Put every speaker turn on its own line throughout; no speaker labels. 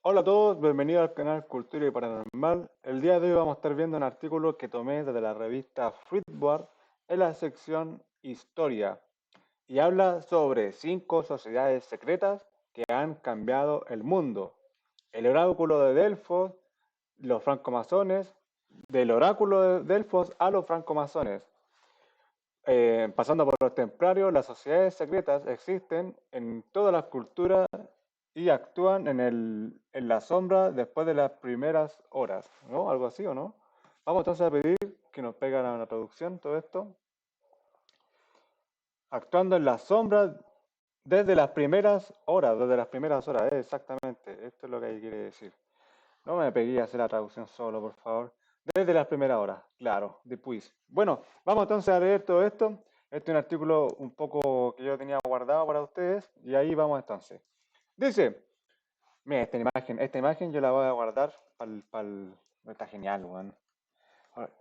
Hola a todos, bienvenidos al canal Cultura y Paranormal. El día de hoy vamos a estar viendo un artículo que tomé desde la revista Fruitboard en la sección Historia y habla sobre 5 sociedades secretas que han cambiado el mundo. El oráculo de Delfos, los francomasones, del oráculo de Delfos a los francomasones. Pasando por los templarios, las sociedades secretas existen en todas las culturas y actúan en la sombra después de las primeras horas, ¿no? Algo así, ¿o no? Vamos entonces a pedir que nos peguen a la traducción todo esto. Actuando en la sombra desde las primeras horas, exactamente. Esto es lo que quiere decir. No me pegué a hacer la traducción solo, por favor. Desde las primeras horas, claro, después. Bueno, vamos entonces a leer todo esto. Este es un artículo un poco que yo tenía guardado para ustedes y ahí vamos entonces. Dice, mira, esta imagen yo la voy a guardar para el... Está genial, weón.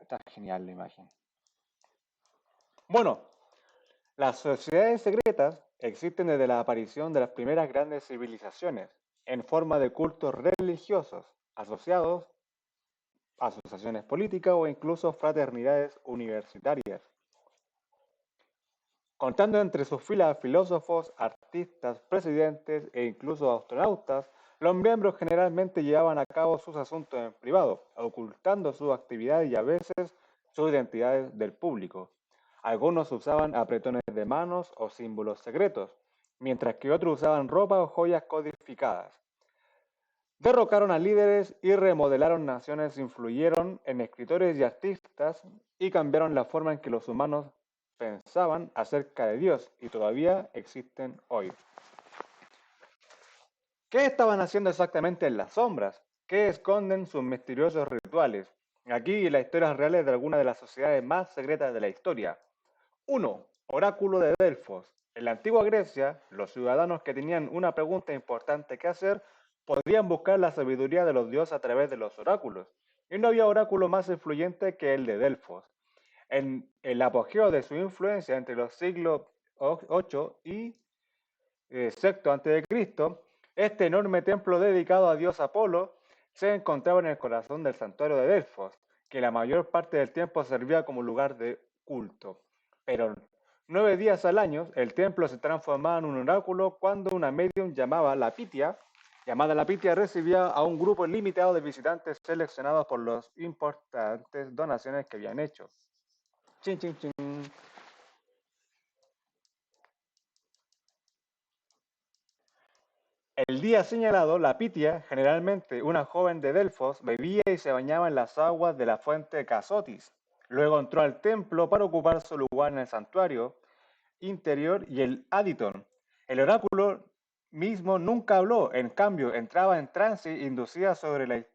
Está genial la imagen. Bueno, las sociedades secretas existen desde la aparición de las primeras grandes civilizaciones, en forma de cultos religiosos, asociados asociaciones políticas o incluso fraternidades universitarias. Contando entre sus filas filósofos, artistas, presidentes e incluso astronautas, los miembros generalmente llevaban a cabo sus asuntos en privado, ocultando sus actividades y a veces sus identidades del público. Algunos usaban apretones de manos o símbolos secretos, mientras que otros usaban ropa o joyas codificadas. Derrocaron a líderes y remodelaron naciones, influyeron en escritores y artistas y cambiaron la forma en que los humanos pensaban acerca de Dios y todavía existen hoy. ¿Qué estaban haciendo exactamente en las sombras? ¿Qué esconden sus misteriosos rituales? Aquí las historias reales de algunas de las sociedades más secretas de la historia. 1. Oráculo de Delfos. En la antigua Grecia, los ciudadanos que tenían una pregunta importante que hacer podían buscar la sabiduría de los dioses a través de los oráculos. Y no había oráculo más influyente que el de Delfos. En el apogeo de su influencia entre los siglos 8 y sexto a.C., este enorme templo dedicado a dios Apolo se encontraba en el corazón del santuario de Delfos, que la mayor parte del tiempo servía como lugar de culto. Pero 9 días al año, el templo se transformaba en un oráculo cuando una medium llamada la Pitia recibía a un grupo limitado de visitantes seleccionados por las importantes donaciones que habían hecho. Chin, chin, chin. El día señalado, la Pitia, generalmente una joven de Delfos, bebía y se bañaba en las aguas de la fuente Casotis. Luego entró al templo para ocupar su lugar en el santuario interior y el Aditon. El oráculo mismo nunca habló, en cambio entraba en trance inducida sobre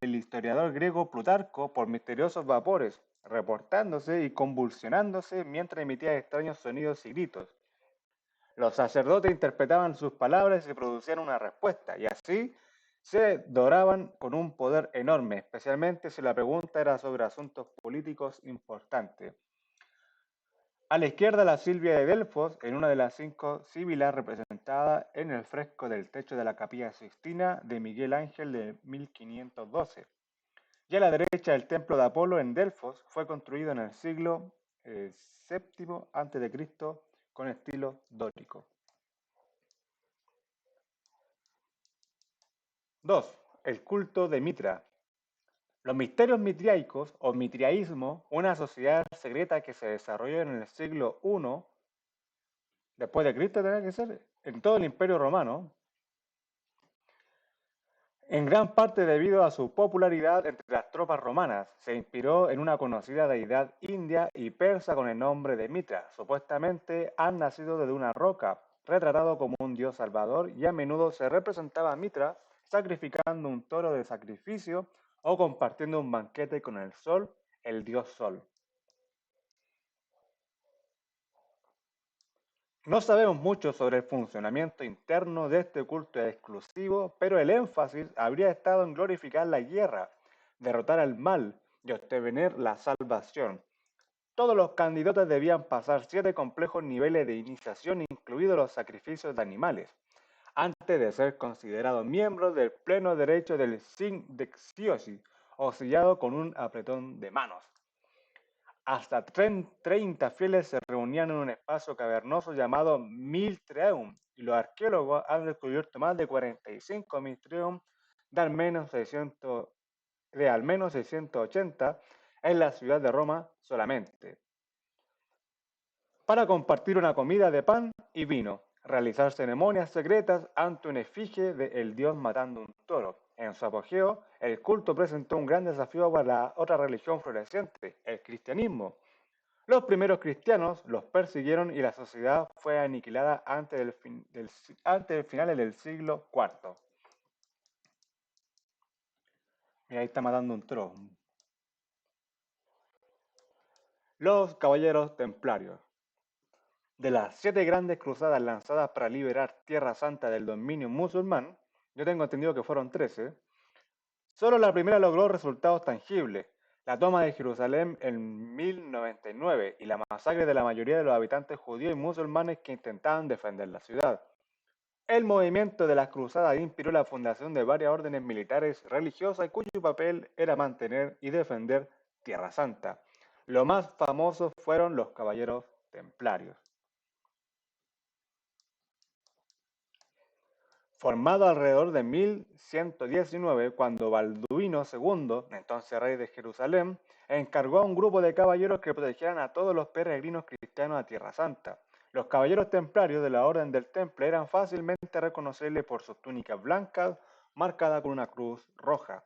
el historiador griego Plutarco por misteriosos vapores, reportándose y convulsionándose mientras emitía extraños sonidos y gritos. Los sacerdotes interpretaban sus palabras y producían una respuesta, y así se doraban con un poder enorme, especialmente si la pregunta era sobre asuntos políticos importantes. A la izquierda, la Silvia de Delfos, en una de las 5 sibilas representada en el fresco del techo de la Capilla Sixtina de Miguel Ángel de 1512. Y a la derecha, el templo de Apolo en Delfos fue construido en el siglo VII a.C. con estilo dórico. 2. El culto de Mitra. Los misterios mitriaicos o mitriaísmo, una sociedad secreta que se desarrolló en el siglo I después de Cristo, tenía que ser, en todo el Imperio Romano, en gran parte debido a su popularidad entre las tropas romanas. Se inspiró en una conocida deidad india y persa con el nombre de Mitra. Supuestamente han nacido desde una roca, retratado como un dios salvador, y a menudo se representaba a Mitra sacrificando un toro de sacrificio o compartiendo un banquete con el sol, el dios sol. No sabemos mucho sobre el funcionamiento interno de este culto exclusivo, pero el énfasis habría estado en glorificar la guerra, derrotar al mal y obtener la salvación. Todos los candidatos debían pasar 7 complejos niveles de iniciación, incluidos los sacrificios de animales. antes de ser considerados miembros del pleno derecho del Sindexiosi, o sellado con un apretón de manos. Hasta 30 fieles se reunían en un espacio cavernoso llamado Miltreum, y los arqueólogos han descubierto más de 45 Miltreum de al menos 680 en la ciudad de Roma solamente, para compartir una comida de pan y vino, realizar ceremonias secretas ante una efigie del dios matando un toro. En su apogeo, el culto presentó un gran desafío para la otra religión floreciente, el cristianismo. Los primeros cristianos los persiguieron y la sociedad fue aniquilada antes del final del siglo IV. Y ahí está matando un toro. Los caballeros templarios. De las 7 grandes cruzadas lanzadas para liberar Tierra Santa del dominio musulmán, yo tengo entendido que fueron 13, solo la primera logró resultados tangibles: la toma de Jerusalén en 1099 y la masacre de la mayoría de los habitantes judíos y musulmanes que intentaban defender la ciudad. El movimiento de las cruzadas inspiró la fundación de varias órdenes militares y religiosas cuyo papel era mantener y defender Tierra Santa. Los más famosos fueron los caballeros templarios. Formado alrededor de 1119, cuando Balduino II, entonces rey de Jerusalén, encargó a un grupo de caballeros que protegieran a todos los peregrinos cristianos a Tierra Santa. Los caballeros templarios de la Orden del Temple eran fácilmente reconocibles por sus túnicas blancas marcadas con una cruz roja.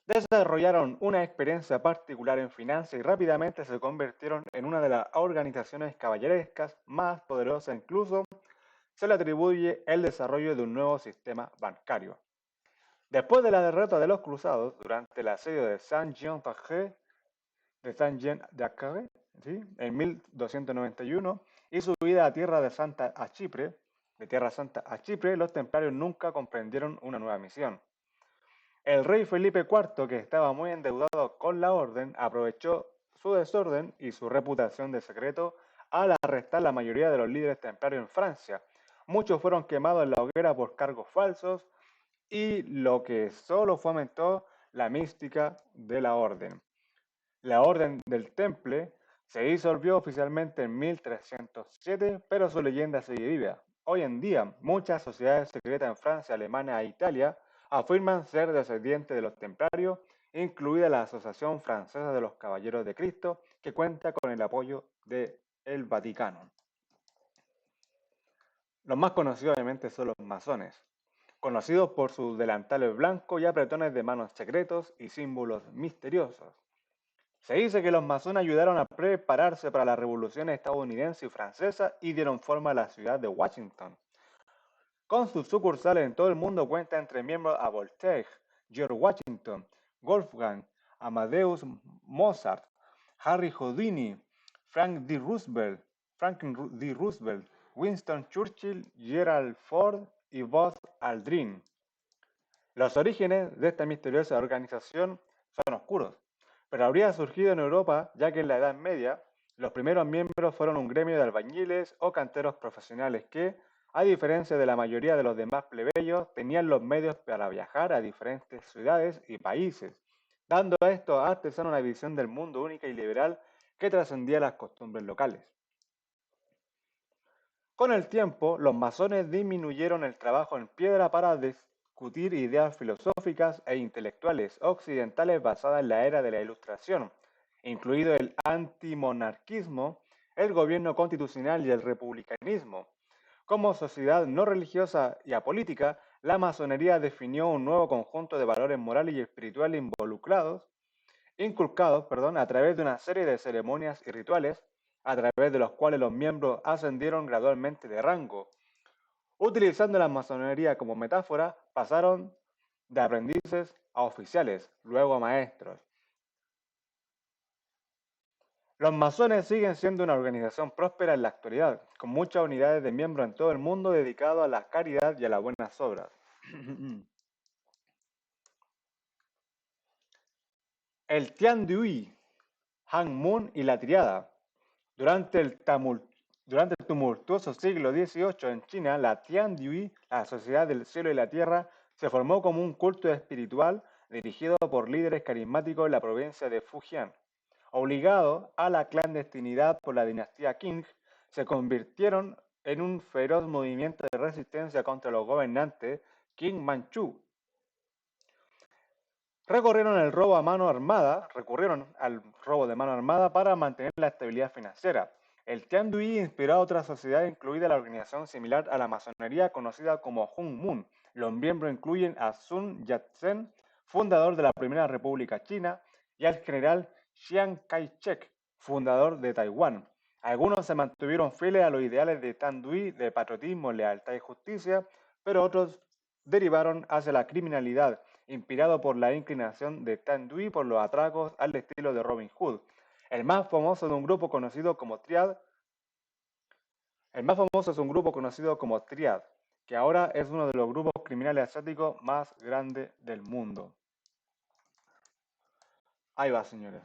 Desarrollaron una experiencia particular en finanzas y rápidamente se convirtieron en una de las organizaciones caballerescas más poderosas. Incluso se le atribuye el desarrollo de un nuevo sistema bancario. Después de la derrota de los cruzados durante el asedio de Saint-Jean-d'Acre, ¿sí?, en 1291, y su huida a Tierra Santa a Chipre, los templarios nunca comprendieron una nueva misión. El rey Felipe IV, que estaba muy endeudado con la orden, aprovechó su desorden y su reputación de secreto al arrestar la mayoría de los líderes templarios en Francia. Muchos fueron quemados en la hoguera por cargos falsos, y lo que solo fomentó la mística de la orden. La Orden del Temple se disolvió oficialmente en 1307, pero su leyenda sigue viva. Hoy en día, muchas sociedades secretas en Francia, Alemania e Italia afirman ser descendientes de los templarios, incluida la Asociación Francesa de los Caballeros de Cristo, que cuenta con el apoyo del Vaticano. Los más conocidos obviamente son los masones, conocidos por sus delantales blancos y apretones de manos secretos y símbolos misteriosos. Se dice que los masones ayudaron a prepararse para la revolución estadounidense y francesa y dieron forma a la ciudad de Washington. Con sus sucursales en todo el mundo cuenta entre miembros a Voltaire, George Washington, Wolfgang Amadeus Mozart, Harry Houdini, Franklin D. Roosevelt, Winston Churchill, Gerald Ford y Buzz Aldrin. Los orígenes de esta misteriosa organización son oscuros, pero habría surgido en Europa, ya que en la Edad Media los primeros miembros fueron un gremio de albañiles o canteros profesionales que, a diferencia de la mayoría de los demás plebeyos, tenían los medios para viajar a diferentes ciudades y países, dando a estos artesanos una visión del mundo única y liberal que trascendía las costumbres locales. Con el tiempo, los masones disminuyeron el trabajo en piedra para discutir ideas filosóficas e intelectuales occidentales basadas en la era de la Ilustración, incluido el antimonarquismo, el gobierno constitucional y el republicanismo. Como sociedad no religiosa y apolítica, la masonería definió un nuevo conjunto de valores morales y espirituales inculcados a través de una serie de ceremonias y rituales, a través de los cuales los miembros ascendieron gradualmente de rango. Utilizando la masonería como metáfora, pasaron de aprendices a oficiales, luego a maestros. Los masones siguen siendo una organización próspera en la actualidad, con muchas unidades de miembros en todo el mundo dedicados a la caridad y a las buenas obras. El Tian de Hui, Han Mun y la Triada. Durante el Durante el tumultuoso siglo XVIII en China, la Tiandui, la Sociedad del Cielo y la Tierra, se formó como un culto espiritual dirigido por líderes carismáticos en la provincia de Fujian. Obligados a la clandestinidad por la dinastía Qing, se convirtieron en un feroz movimiento de resistencia contra los gobernantes Qing Manchu. Recurrieron al robo de mano armada para mantener la estabilidad financiera. El Tiandui inspiró a otras sociedades, incluida la organización similar a la masonería conocida como Hung Mun. Los miembros incluyen a Sun Yat-sen, fundador de la Primera República China, y al general Chiang Kai-shek, fundador de Taiwán. Algunos se mantuvieron fieles a los ideales de Tiandui de patriotismo, lealtad y justicia, pero otros derivaron hacia la criminalidad, inspirado por la inclinación de Tiandui por los atracos al estilo de Robin Hood. El más famoso de un grupo conocido como Triad, el más famoso es un grupo conocido como Triad, que ahora es uno de los grupos criminales asiáticos más grandes del mundo. Ahí va, señores.